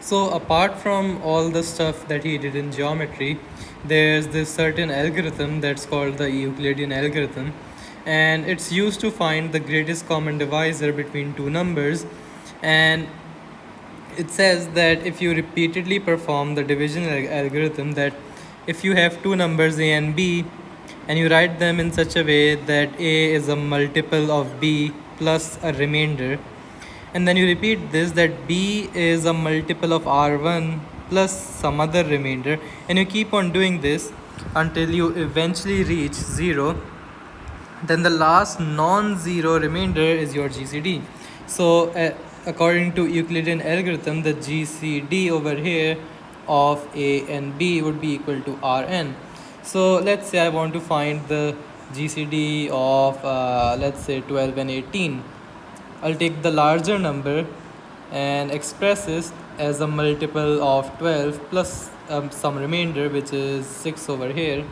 So apart from all the stuff that he did in geometry, there's this certain algorithm that's called the Euclidean algorithm, and it's used to find the greatest common divisor between two numbers. And it says that if you repeatedly perform the division algorithm, that if you have two numbers a and b and you write them in such a way that a is a multiple of b plus a remainder, and then you repeat this that b is a multiple of r1 plus some other remainder, and you keep on doing this until you eventually reach 0, then the last non-zero remainder is your GCD. So according to Euclidean algorithm, the GCD over here of a and b would be equal to Rn. So let's say I want to find the GCD of let's say 12 and 18. I'll take the larger number and express it as a multiple of 12 plus some remainder, which is 6 over here,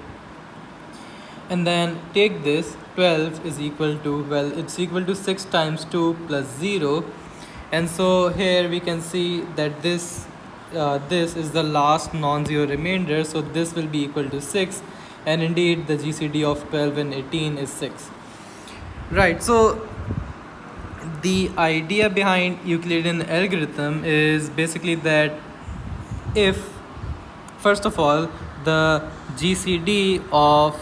and then take this 12 is equal to, well, it's equal to 6 times 2 plus 0, and so here we can see that this is the last non-zero remainder, so this will be equal to 6, and indeed the GCD of 12 and 18 is 6. Right, so the idea behind Euclidean algorithm is basically that if, first of all, the GCD of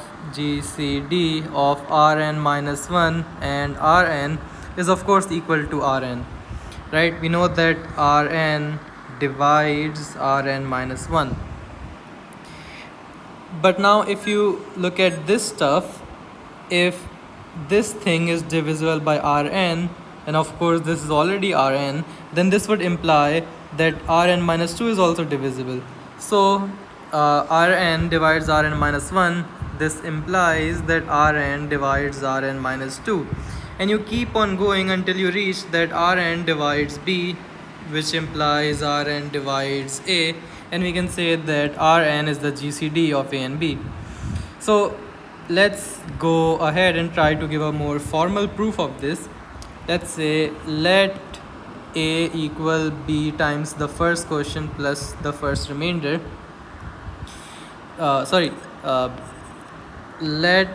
Rn minus 1 and Rn is of course equal to Rn, right? We know that Rn divides Rn minus 1. But now if you look at this stuff, if this thing is divisible by Rn, and of course this is already Rn, then this would imply that Rn minus 2 is also divisible. So Rn divides Rn minus 1, this implies that Rn divides Rn minus 2. And you keep on going until you reach that Rn divides B, which implies Rn divides A, and we can say that Rn is the GCD of A and B. So let's go ahead and try to give a more formal proof of this. Let's say let A equal B times the first quotient plus the first remainder. Let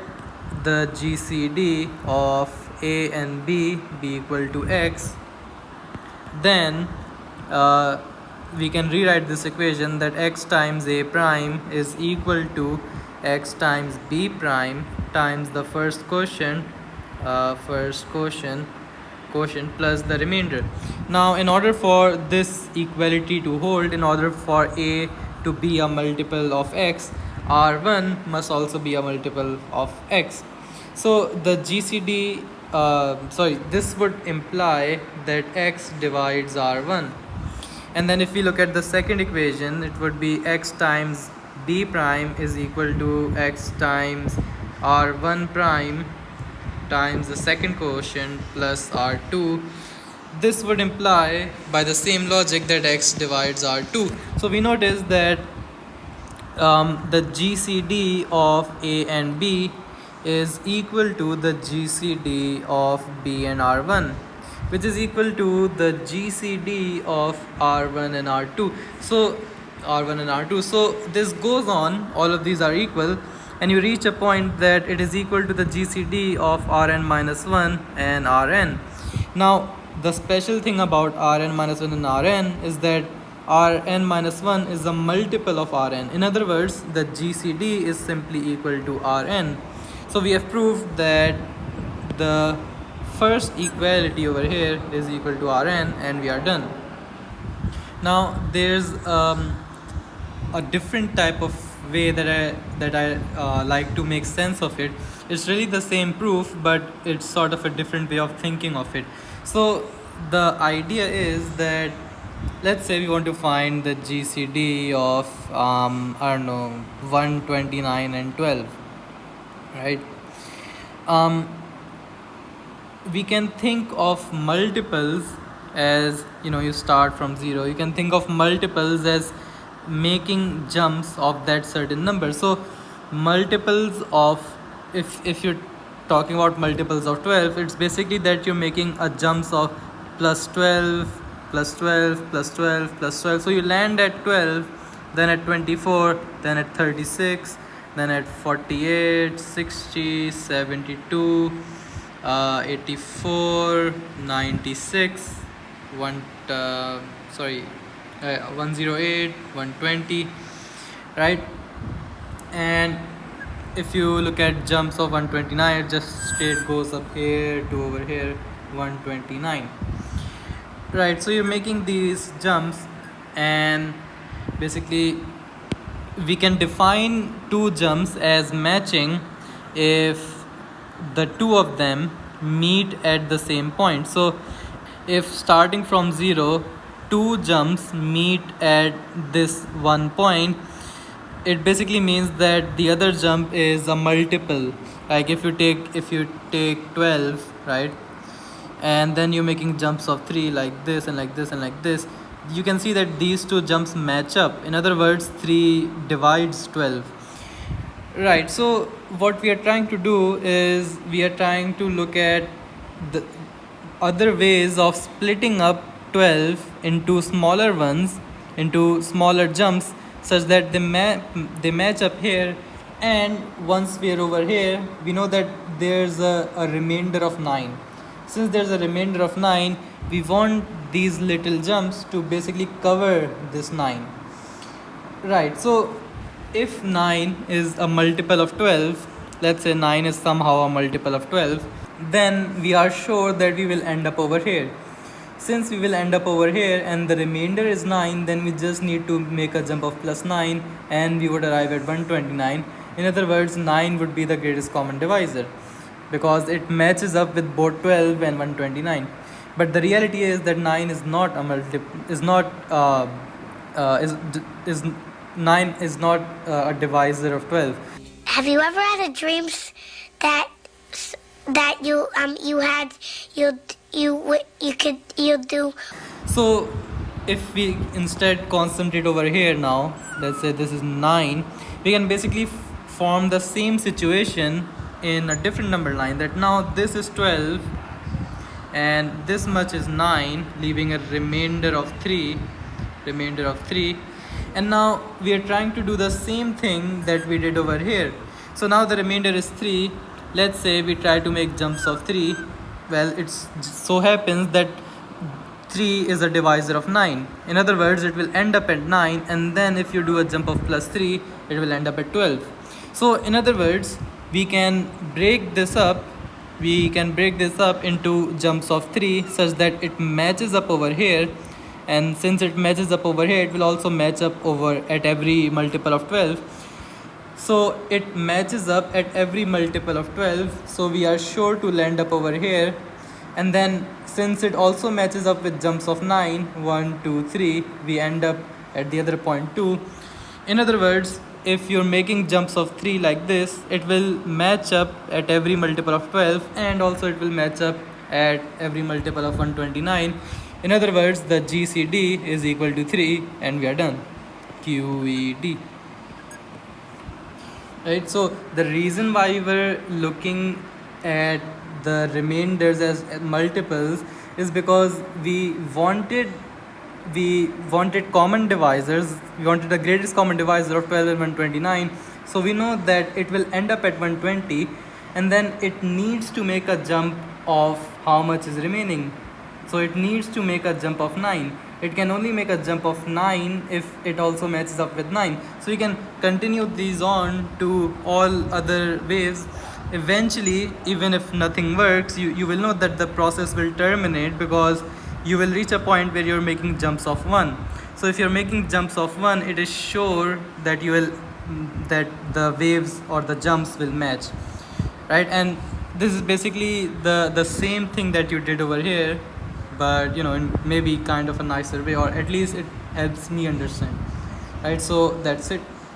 the GCD of A and B be equal to X. Then we can rewrite this equation that X times A prime is equal to X times B prime times the first quotient plus the remainder. Now in order for this equality to hold, in order for A to be a multiple of X, R1 must also be a multiple of X. So the GCD, this would imply that X divides R1. And then if we look at the second equation, it would be X times B prime is equal to X times R1 prime times the second quotient plus R2. This would imply by the same logic that X divides R2. So we notice that the GCD of A and B is equal to the GCD of B and R1, which is equal to the GCD of R1 and R2. So R1 and R2. So this goes on, all of these are equal, and you reach a point that it is equal to the GCD of Rn minus 1 and Rn. Now the special thing about Rn minus 1 and Rn is that Rn minus 1 is a multiple of Rn. In other words, the GCD is simply equal to Rn. So we have proved that the first equality over here is equal to Rn, and we are done. Now there's a different type of way that I like to make sense of it. It's really the same proof, but it's sort of a different way of thinking of it. So the idea is that, let's say we want to find the GCD of 129 and 12, right? We can think of multiples as, you start from 0. You can think of multiples as making jumps of that certain number. So multiples of, if you're talking about multiples of 12, it's basically that you're making a jumps of plus 12, plus 12 plus 12 plus 12, so you land at 12, then at 24, then at 36, then at 48, 60, 72, 84, 96, 1 sorry 108, 120, right? And if you look at jumps of 129, it just straight goes up here to over here, 129, right? So you're making these jumps, and basically we can define two jumps as matching if the two of them meet at the same point. So if starting from 0, two jumps meet at this one point, it basically means that the other jump is a multiple. Like if you take 12, right, and then you're making jumps of 3 like this and like this and like this, you can see that these two jumps match up. In other words, 3 divides 12, right? So what we are trying to do is we are trying to look at the other ways of splitting up 12 into smaller ones, into smaller jumps, such that they match up here. And once we are over here, we know that there's a remainder of 9. Since there's a remainder of 9, we want these little jumps to basically cover this 9, right? So if 9 is a multiple of 12, let's say 9 is somehow a multiple of 12, then we are sure that we will end up over here. Since we will end up over here and the remainder is 9, then we just need to make a jump of plus 9 and we would arrive at 129. In other words, 9 would be the greatest common divisor because it matches up with both 12 and 129. But the reality is that 9 is not a is 9 is not a divisor of 12. Have you ever had a dream that you do? So if we instead concentrate over here now, let's say this is 9, we can basically form the same situation in a different number line, that now this is 12 and this much is 9, leaving a remainder of 3, and now we are trying to do the same thing that we did over here. So now the remainder is 3. Let's say we try to make jumps of 3. Well, it so happens that 3 is a divisor of 9. In other words, it will end up at 9, and then if you do a jump of plus 3, it will end up at 12. So in other words, we can break this up into jumps of 3 such that it matches up over here, and since it matches up over here, it will also match up over at every multiple of 12. So it matches up at every multiple of 12, so we are sure to land up over here. And then since it also matches up with jumps of 9, 1, 2, 3, we end up at the other point 2. In other words, if you're making jumps of 3 like this, it will match up at every multiple of 12, and also it will match up at every multiple of 129. In other words, the GCD is equal to 3, and we are done. QED. Right, so the reason why we were looking at the remainders as multiples is because we wanted common divisors. We wanted the greatest common divisor of 12 and 129. So we know that it will end up at 120, and then it needs to make a jump of how much is remaining. So it needs to make a jump of 9. It can only make a jump of 9 if it also matches up with 9. So you can continue these on to all other waves. Eventually, even if nothing works, you will know that the process will terminate, because you will reach a point where you're making jumps of 1. So if you're making jumps of 1, it is sure that that the waves or the jumps will match, right? And this is basically the same thing that you did over here, but in maybe kind of a nicer way, or at least it helps me understand, right? So that's it.